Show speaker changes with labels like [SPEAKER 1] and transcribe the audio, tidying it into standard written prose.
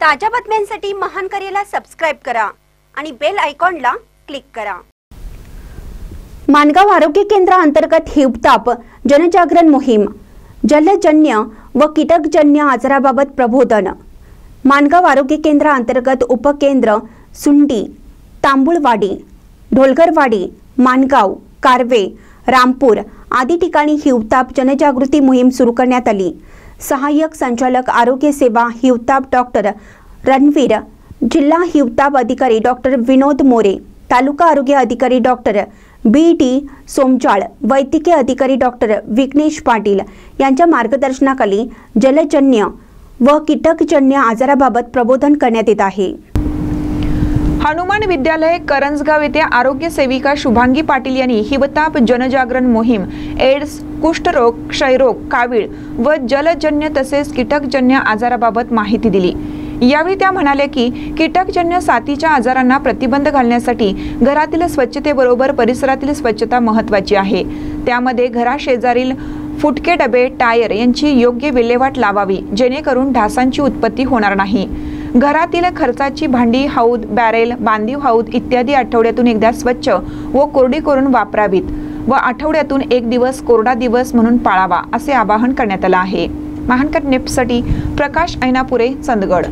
[SPEAKER 1] ताज्या बातम्यांसाठी महान करेला सबस्क्राइब करा आणि बेल आयकॉनला क्लिक करा। मानगाव आरोग्य केंद्रांतर्गत हिवताप जनजागरण मोहीम, जलजन्य व कीटकजन्य आजाराबाबत प्रबोधन। मानगाव आरोग्य केंद्रांतर्गत उपकेंद्र सुंडी, तांबुळवाडी, ढोलगरवाडी, मानगाव, कारवे, रामपूर आदी ठिकाणी हिवताप जनजागृती मोहीम सुरू करण्यात आली। सहाय्यक संचालक आरोग्य सेवा हिवताप डॉक्टर रणवीर, जिल्हा हिवताप अधिकारी डॉक्टर विनोद मोरे, तालुका आरोग्य अधिकारी डॉक्टर बी.टी. सोमचाळ, वैद्यकीय अधिकारी डॉक्टर विघ्नेश पाटील यांच्या मार्गदर्शनाखाली जलजन्य व कीटकजन्य आजाराबाबत प्रबोधन करण्यात येत आहे।
[SPEAKER 2] हनुमान विद्यालय करंजगाव येथे आरोग्य सेविका शुभांगी पाटील यांनी हिवताप जनजागरण मोहीम, एड्स, कुष्ठरोग, क्षयरोग, कावीळ व जलजन्य तसेच कीटकजन्य आजाराबाबत माहिती दिली। यावेळी त्या म्हणाले की कीटकजन्य साथीच्या आजारांना प्रतिबंध घालण्यासाठी घरातील स्वच्छतेबरोबर परिसरातील स्वच्छता महत्त्वाची आहे। त्यामध्ये घराशेजारील फुटके डबे, टायर यांची योग्य विल्हेवाट लावावी जेणेकरून डासांची उत्पत्ती होणार नाही। घरातील खर्चाची भांडी, हौद, बॅरेल, बांधीव हौद इत्यादी आठवड्यातून एकदा स्वच्छ व कोरडी करून वापरावीत व आठवड्यातून एक दिवस कोरडा दिवस म्हणून पाळावा असे आवाहन करण्यात आले आहे। महानकर नेपसाठी प्रकाश ऐनापुरे, चंदगड।